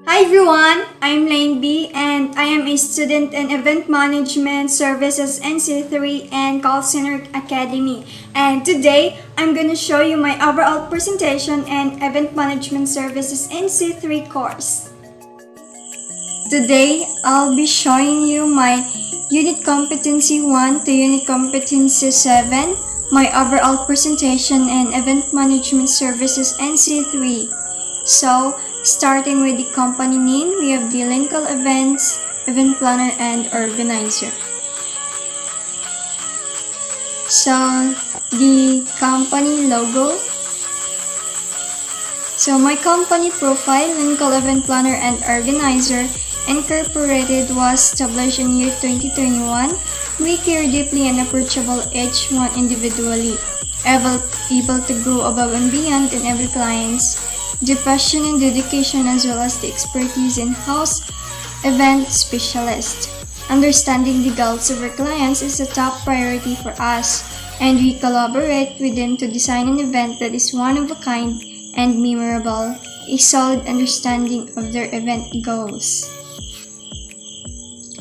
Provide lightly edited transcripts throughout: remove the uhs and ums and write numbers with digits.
Hi everyone, I'm Lane B and I am a student in Event Management Services NCIII and Call Center Academy. And today, I'm going to show you my overall presentation in Event Management Services NCIII course. Today, I'll be showing you my Unit Competency 1 to Unit Competency 7, my overall presentation in Event Management Services NCIII. So, starting with the company name, we have the Lincoln Events, Event Planner, and Organizer. So, the company logo. So, my company profile, Lincoln Event Planner and Organizer, Incorporated, was established in year 2021. We care deeply and approachable each one individually, able to go above and beyond in every client's the passion and dedication as well as the expertise in-house event specialist. Understanding the goals of our clients is a top priority for us, and we collaborate with them to design an event that is one of a kind and memorable, a solid understanding of their event goals.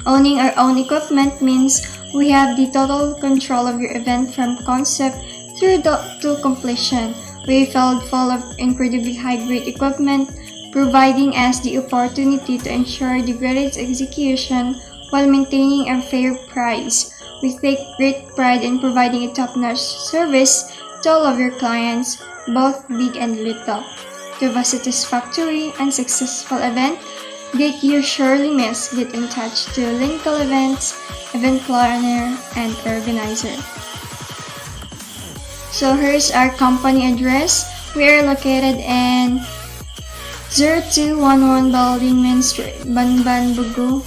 Owning our own equipment means we have the total control of your event from concept through to completion. We filled full of incredibly high-grade equipment, providing us the opportunity to ensure the greatest execution while maintaining a fair price. We take great pride in providing a top-notch service to all of your clients, both big and little. To have a satisfactory and successful event that you surely miss, get in touch to Lincoln Events, Event Planner, and Organizer. So here's our company address. We are located in 0211 Balding Main Street, Banban, Bugu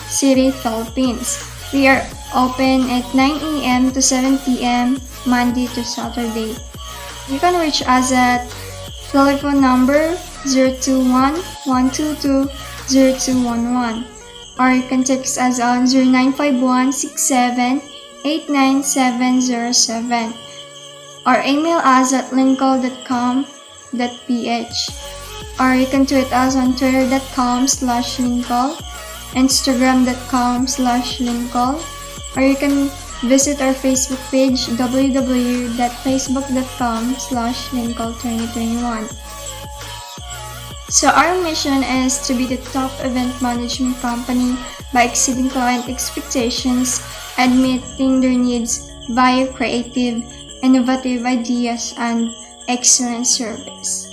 City, Philippines. We are open at 9 a.m. to 7 p.m. Monday to Saturday. You can reach us at telephone number 021-122-0211, or you can text us on 0951-67-89707. or email us at lincoln.com.ph, or you can tweet us on twitter.com/lincoln, instagram.com/lincoln, or you can visit our Facebook page www.facebook.com/lincoln2021. So our mission is to be the top event management company by exceeding client expectations and meeting their needs via creative, innovative ideas, and excellent service.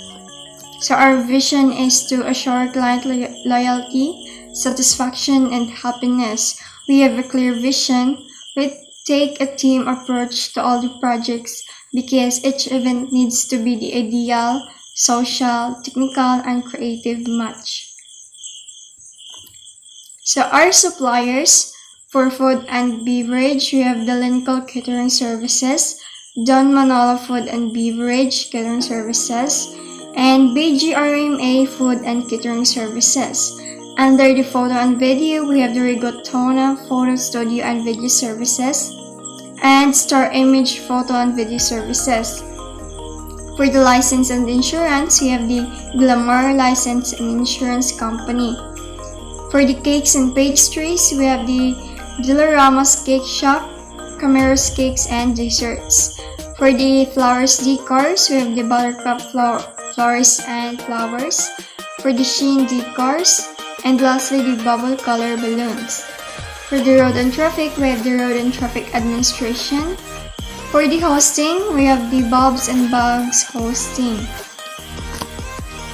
So our vision is to assure client loyalty, satisfaction, and happiness. We have a clear vision. We take a team approach to all the projects because each event needs to be the ideal, social, technical, and creative match. So our suppliers for food and beverage, we have the Lincoln Catering Services, Don Manolo Food and Beverage Catering Services, and BGRMA Food and Catering Services. Under the photo and video, we have the Rigotona Photo Studio and Video Services, and Star Image Photo and Video Services. For the license and insurance, we have the Glamour License and Insurance Company. For the cakes and pastries, we have the De La Ramos Cake Shop, Camaros Cakes, and Desserts. For the flowers decors, we have the Buttercup Flowers and Flowers. For the Sheen decors, and lastly, the Bubble Color Balloons. For the road and traffic, we have the Road and Traffic Administration. For the hosting, we have the Bobs and Bugs hosting.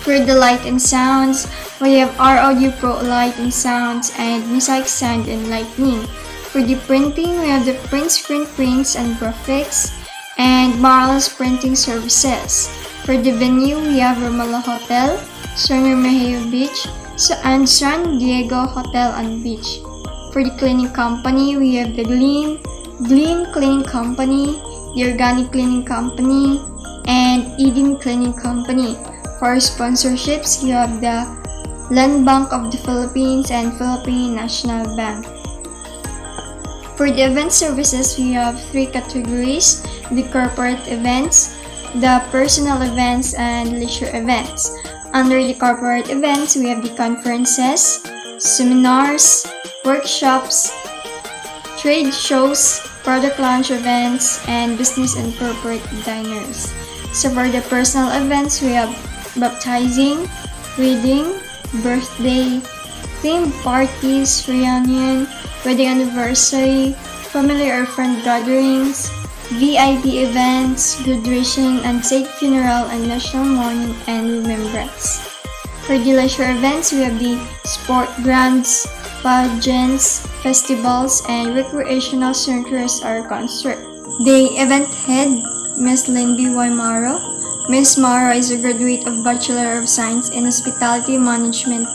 For the light and sounds, we have our Audio Pro Light and Sounds and Mosaic Sound and Lightning. For the printing, we have the Print Screen Prints and Graphics and Marvelous Printing Services. For the venue, we have Romala Hotel, San Remigio Beach, and San Diego Hotel and Beach. For the cleaning company, we have the Glean Cleaning Company, the Organic Cleaning Company, and Eden Cleaning Company. For sponsorships, you have the Land Bank of the Philippines and Philippine National Bank. For the event services, we have three categories: the corporate events, the personal events, and leisure events. Under the corporate events, we have the conferences, seminars, workshops, trade shows, product launch events, and business and corporate dinners. So for the personal events, we have baptizing, wedding, birthday, themed parties, reunion, wedding anniversary, family or friend gatherings, VIP events, graduation, unsaid funeral, and national mourning and remembrance. For the leisure events, we have the sport grounds, pageants, festivals, and recreational centers or concert. The event head, Ms. Lindy Y. Maro. Ms. Maro is a graduate of Bachelor of Science in Hospitality Management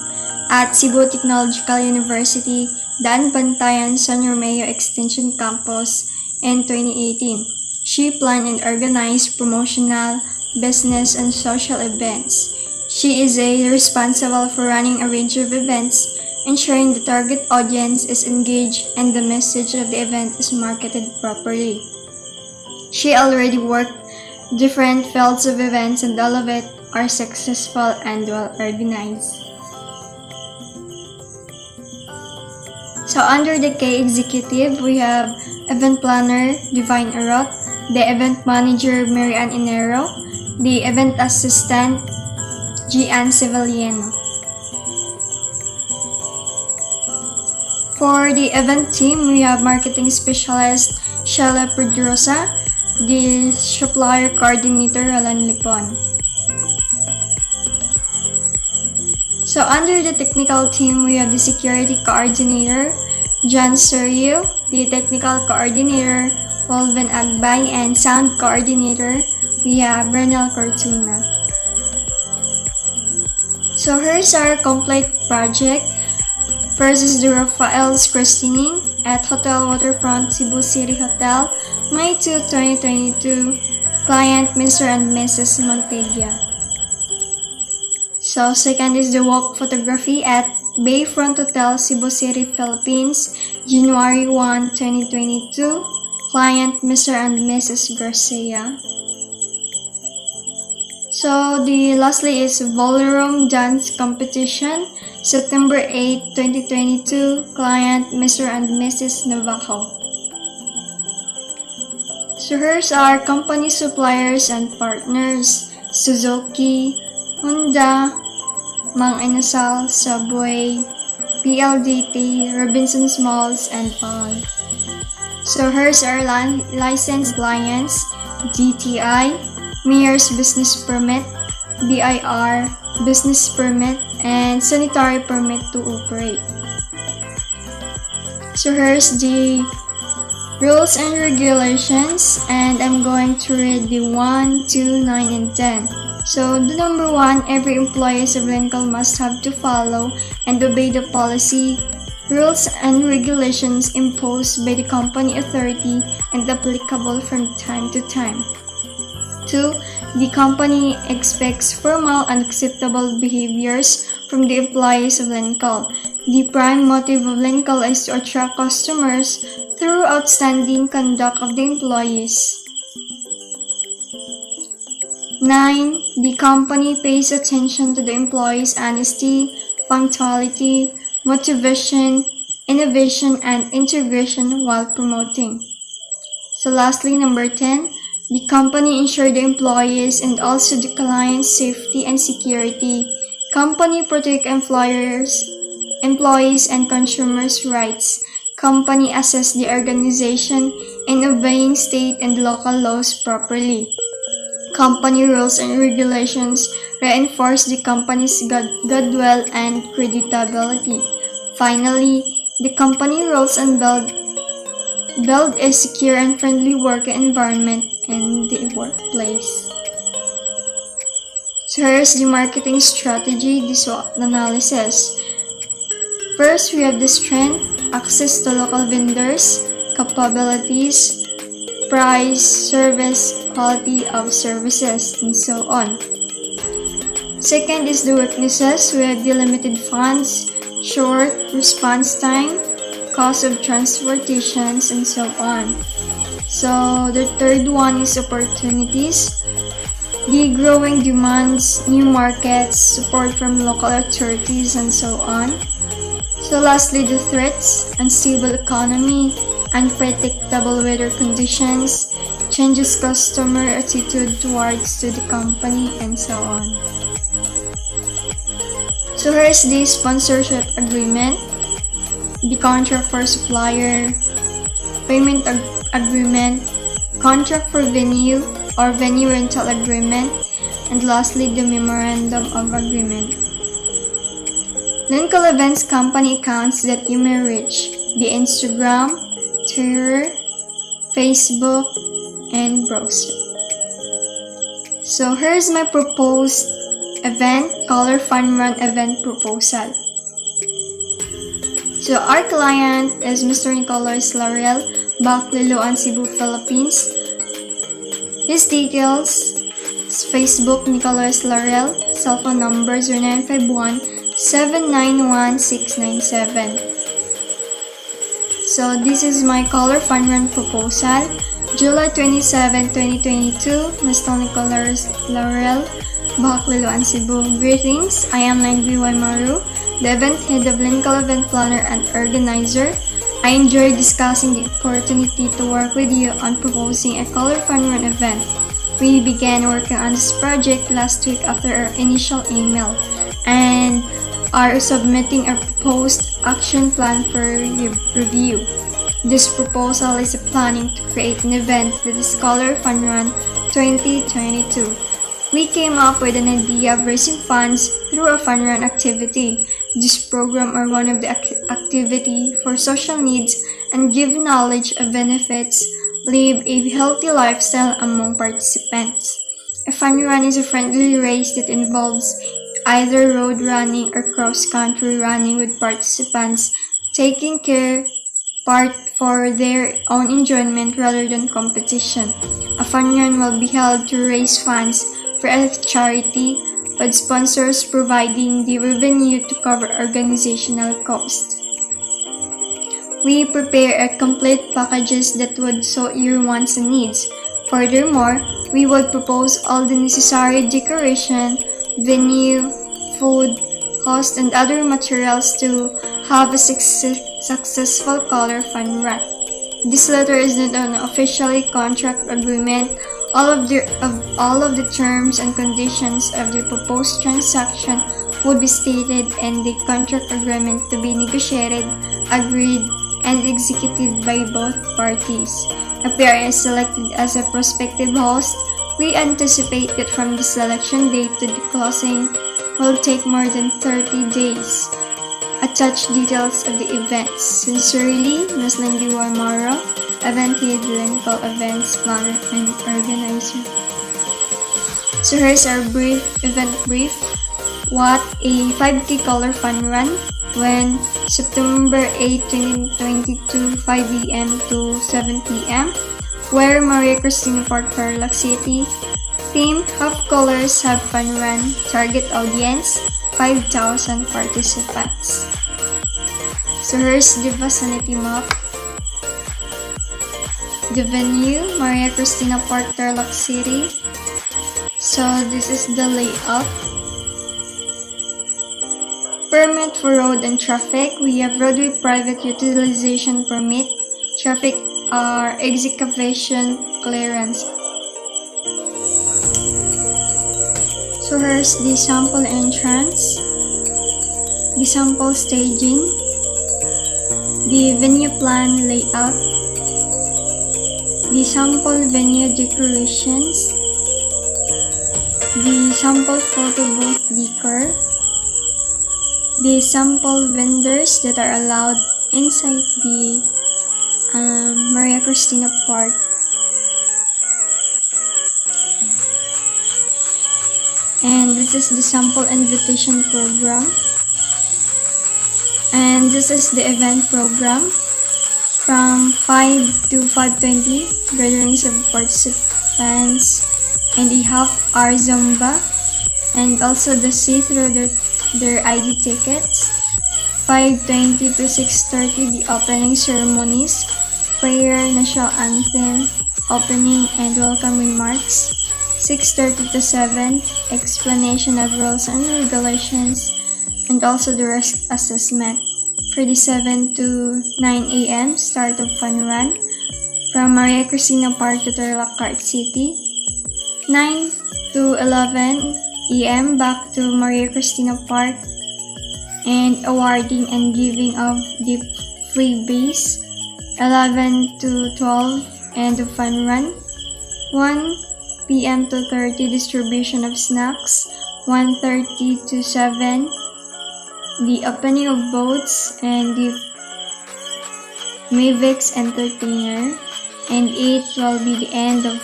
at Cebu Technological University, Dan Bantayan, San Romeo Extension Campus in 2018. She planned and organized promotional, business, and social events. She is responsible for running a range of events, ensuring the target audience is engaged and the message of the event is marketed properly. She already worked different fields of events and all of it are successful and well organized. So under the K executive, we have event planner Divine Arot, the event manager Mary Ann Inero, the event assistant Gian Sevillano. For the event team, we have marketing specialist Sheila Pedrosa, the supplier coordinator Alan Lipon. So under the technical team, we have the security coordinator John Serio, the technical coordinator Wolven Agbay, and sound coordinator we have Renel Cortuna. So here's our complete project. First is the Rafael's christening at Hotel Waterfront Cebu City Hotel, May 2, 2022. Client Mr. and Mrs. Montegia. So second is the walk photography at Bayfront Hotel, Cebu City, Philippines, January 1, 2022. Client Mr. and Mrs. Garcia. So the lastly is ballroom dance competition, September 8, 2022. Client Mr. and Mrs. Navajo. So here's our company suppliers and partners: Suzuki, Honda, Mang Inasal, Subway, PLDT, Robinson's Malls, and Paul. So here's our licensed clients: DTI, Mayor's Business Permit, BIR, Business Permit, and Sanitary Permit to operate. So here's the rules and regulations, and I'm going to read the 1, 2, 9, and 10. So the number 1, every employee of Lincoln must have to follow and obey the policy, rules, and regulations imposed by the company authority and applicable from time to time. 2. The company expects formal and acceptable behaviors from the employees of Lincoln. The prime motive of Lincoln is to attract customers through outstanding conduct of the employees. 9. The company pays attention to the employees' honesty, punctuality, motivation, innovation, and integration while promoting. So lastly, number 10, the company ensures the employees and also the client's safety and security. Company protect employees and consumers' rights. Company assess the organization in obeying state and local laws properly. Company rules and regulations reinforce the company's goodwill and creditability. Finally, the company rules and build a secure and friendly work environment in the workplace. So here's the marketing strategy, the SWOT analysis. First, we have the strength, access to local vendors, capabilities, price, service, quality of services, and so on. Second is the weaknesses. We have the limited funds, short response time, cost of transportations, and so on. So the third one is opportunities. the growing demands, new markets, support from local authorities, and so on. So lastly, the threats: unstable economy, unpredictable weather conditions, changes customer attitude towards the company, and so on. So here's the sponsorship agreement, the contract for supplier, payment agreement, contract for venue or venue rental agreement, and lastly, the memorandum of agreement. Local events company accounts that you may reach: the Instagram, Twitter, Facebook, and browser. So here's my proposed event, Color Fun Run event proposal. So our client is Mr. Nicolas Laurel, Bacliloan, Cebu, Philippines. His details: Facebook Nicolas Laurel, cell phone number 0951-791-697. So this is my Color Fun Run proposal. July 27, 2022, Mr. Nicolas Laurel, Bacliloan, Cebu. Greetings, I am Langby Maru, the event head of Clinical Event Planner and Organizer. I enjoyed discussing the opportunity to work with you on proposing a Color Fun Run event. We began working on this project last week after our initial email and are submitting a proposed action plan for review. This proposal is planning to create an event that is Color Fun Run 2022. We came up with an idea of raising funds through a fun run activity. This program or one of the activity for social needs and give knowledge of benefits, live a healthy lifestyle among participants. A fun run is a friendly race that involves either road running or cross-country running with participants taking part for their own enjoyment rather than competition. A fun run will be held to raise funds for a charity, with sponsors providing the revenue to cover organizational costs. We prepare a complete packages that would suit your wants and needs. Furthermore, we would propose all the necessary decoration, venue, food, host, and other materials to have a successful Color Fun Run. This letter is not an officially contract agreement. All of the terms and conditions of the proposed transaction would be stated in the contract agreement to be negotiated, agreed, and executed by both parties. If we are selected as a prospective host, we anticipate that from the selection date to the closing will take more than 30 days. Attached details of the events. Sincerely, Ms. Lindy Warmaro, Event Head, Clinical Events Planner and Organizer. So here's our event brief. What a 5K Color Fun Run when September 8, 2022, 5 p.m. to 7 p.m. Where Maria Cristina Park, Tarlac City. Theme: Have Colors, Have Fun Run. Target audience: 5,000 participants. So here's the vicinity map. The venue: Maria Cristina Park, Tarlac City. So this is the layout. Permit for road and traffic. We have roadway private utilization permit, traffic excavation clearance. So here's the sample entrance, the sample staging, the venue plan layout, the sample venue decorations, the sample photo booth decor, the sample vendors that are allowed inside the Maria Cristina Park. And this is the sample invitation program. And this is the event program. From 5 to 5:20, gatherings of participants and a half-hour Zumba. And also the see-through their ID tickets. 5:20 to 6:30, the opening ceremonies, prayer, national anthem, opening and welcome remarks. 6:30 to 7, explanation of rules and regulations, and also the risk assessment. 7 to 9 a.m. start of fun run from Maria Cristina Park to Tarlac Cart City. 9 to 11 a.m. back to Maria Cristina Park and awarding and giving of the freebies. 11 to 12 end of fun run. 1 p.m. to 30 distribution of snacks. 1:30 to 7 the opening of boats and the Mavix entertainer, and 8 will be the end of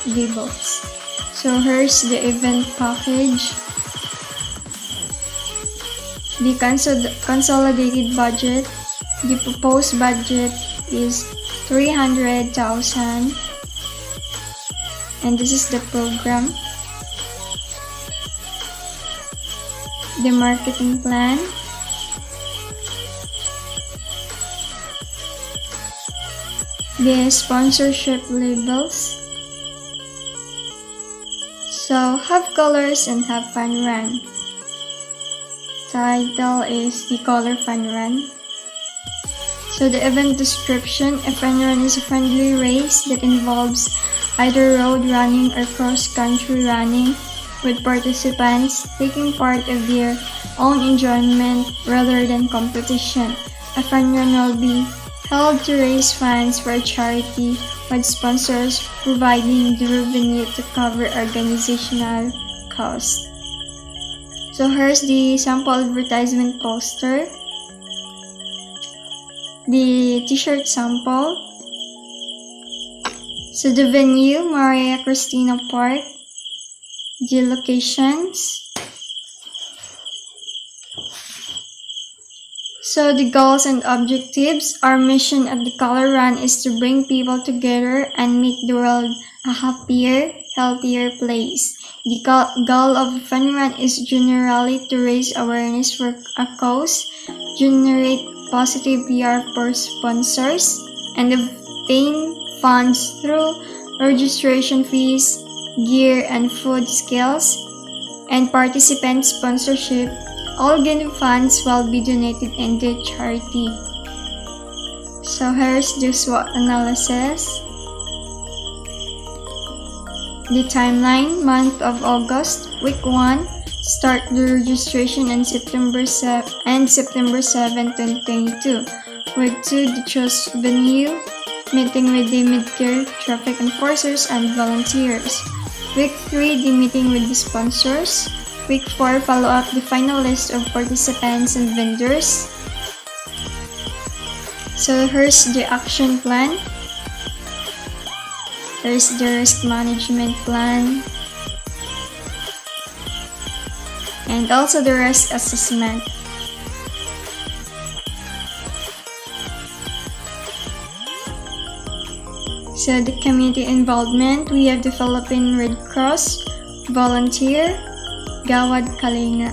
the boats. So here's the event package. The consolidated budget. The proposed budget is 300,000, and this is the program. The marketing plan. The sponsorship labels. So have colors and have fun run. Title is the color fun run. So the event description: a fun run is a friendly race that involves either road running or cross-country running, with participants taking part of their own enjoyment rather than competition. A fun run will be held to raise funds for a charity, with sponsors providing the revenue to cover organizational costs. So here's the sample advertisement poster, the t-shirt sample. So the venue, Maria Cristina Park. The locations. So the goals and objectives. Our mission at the Color Run is to bring people together and make the world a happier, healthier place. The goal of the Fun Run is generally to raise awareness for a cause, generate positive PR for sponsors, and obtain funds through registration fees, gear and food skills, and participant sponsorship. All gained funds will be donated in the charity. So here's the SWOT analysis. The timeline: month of August, week 1, start the registration on September 7, 2022. Week 2, the choose venue, meeting with the mid-care traffic enforcers and volunteers. Week 3, the meeting with the sponsors. Week 4, follow up the final list of participants and vendors. So here's the action plan. Here's the risk management plan. And also the risk assessment. So the community involvement, we have the Philippine Red Cross, volunteer, Gawad Kalinga.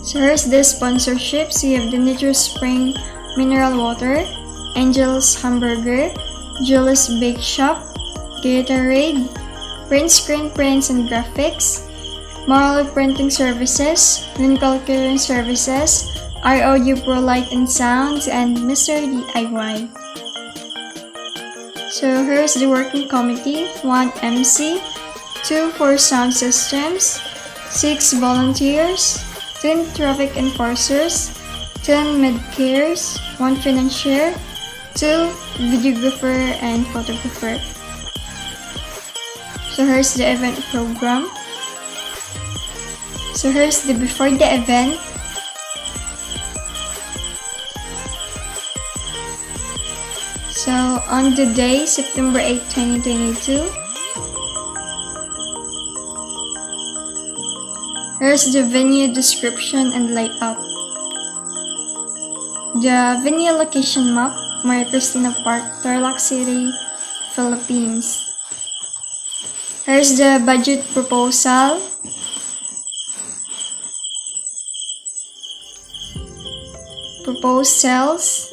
So here's the sponsorships. We have the Nature Spring Mineral Water, Angel's Hamburger, Julie's Bake Shop, Gatorade, Print Screen Prints and Graphics, Moral Printing Services, Lincoln Catering Services, our Audio Pro Light and Sounds, and Mr. DIY. So here's the working committee: 1 MC, 2 for sound systems, 6 volunteers, 10 traffic enforcers, 10 med-cares, 1 financier, 2 videographer and photographer. So here's the event program. So here's the before the event. So on the day, September 8, 2022, here's the venue description and layout. The venue location map: Maria Cristina Park, Tarlac City, Philippines. Here's the budget proposal. Proposed sales.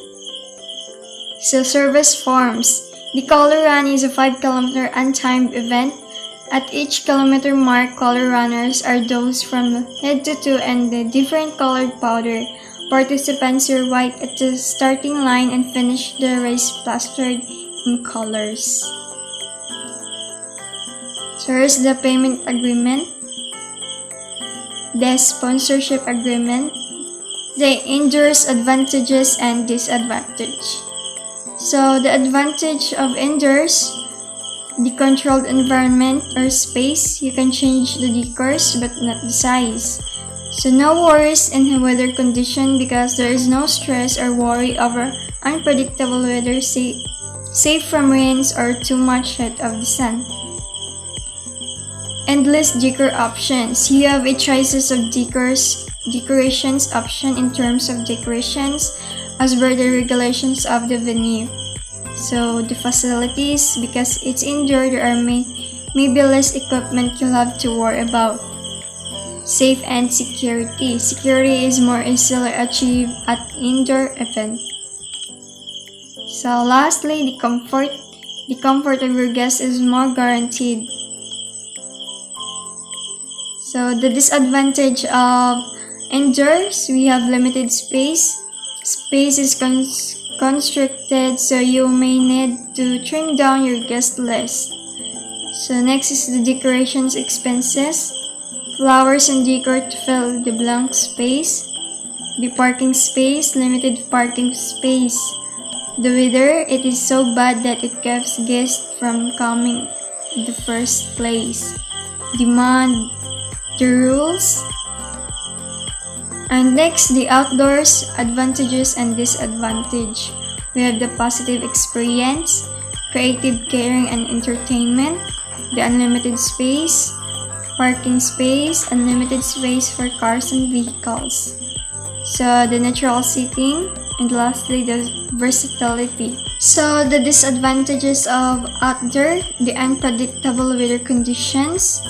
So service forms: The color run is a 5-kilometer untimed event. At each kilometer mark, color runners are those from head to toe and the different colored powder. Participants wear white at the starting line and finish the race plastered in colors. So here's the payment agreement, the sponsorship agreement, the indoors advantages and disadvantage. So the advantage of indoors, the controlled environment or space, you can change the decors but not the size. So no worries in weather condition because there is no stress or worry over unpredictable weather, safe from rains or too much heat of the sun. Endless decor options. You have a choices of decorations option in terms of decorations as per the regulations of the venue. So the facilities, because it's indoor, there are maybe less equipment you'll have to worry about. Safe and security. Security is more easily achieved at indoor event. So lastly, the comfort. The comfort of your guests is more guaranteed. So the disadvantage of indoors, we have limited space. Space is constricted, so you may need to trim down your guest list. So next is the decorations expenses. Flowers and decor to fill the blank space. The parking space, limited parking space. The weather, it is so bad that it keeps guests from coming in the first place. Demand, the rules. And next, the outdoors, advantages and disadvantage. We have the positive experience, creative catering and entertainment, the unlimited space, parking space, unlimited space for cars and vehicles. So the natural seating, and lastly the versatility. So the disadvantages of outdoor, the unpredictable weather conditions,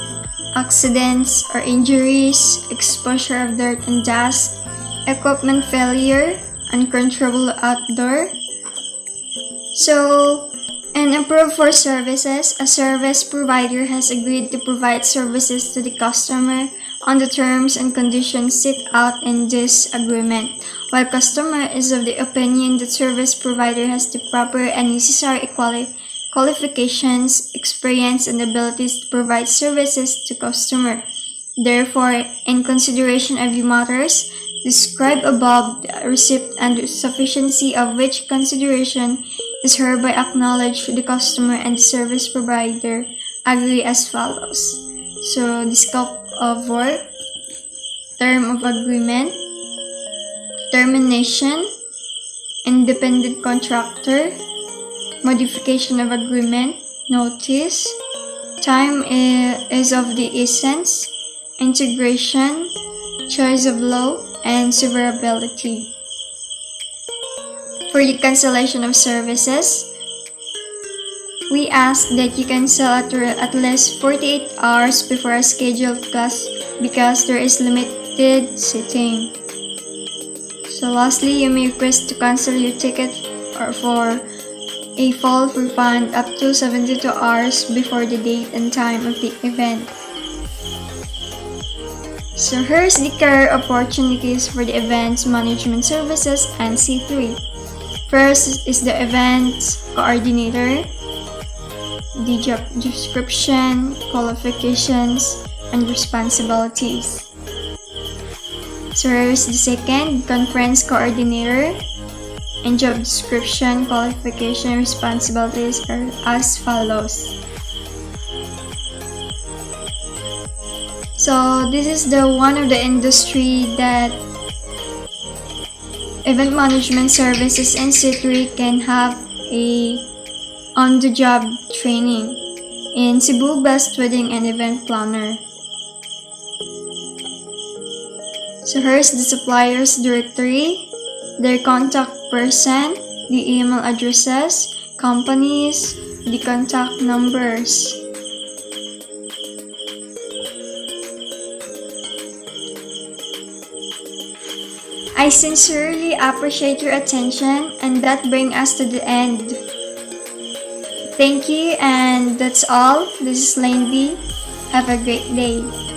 accidents or injuries, exposure of dirt and dust, equipment failure, uncontrollable outdoor. So, and approved for services, a service provider has agreed to provide services to the customer on the terms and conditions set out in this agreement, while customer is of the opinion that service provider has the proper and necessary qualifications, experience, and abilities to provide services to customer. Therefore, in consideration of the matters described above, the receipt and sufficiency of which consideration is hereby acknowledged, the customer and the service provider agree as follows. So, the scope of work, term of agreement, termination, independent contractor, modification of agreement, notice, time is of the essence, integration, choice of law, and severability. For the cancellation of services, we ask that you cancel at least 48 hours before a scheduled class because there is limited seating. So lastly, you may request to cancel your ticket or for a full refund up to 72 hours before the date and time of the event. So here's the career opportunities for the Events Management Services NCIII. First is the Events Coordinator, the job description, qualifications, and responsibilities. So here's the second, Conference Coordinator, and job description, qualification, responsibilities are as follows. So this is the one of the industry that event management services NCIII can have a on-the-job training in Cebu Best Wedding and Event Planner. So here's the suppliers directory, their contact person, the email addresses, companies, the contact numbers. I sincerely appreciate your attention, and that brings us to the end. Thank you, and that's all. This is Lane B. Have a great day.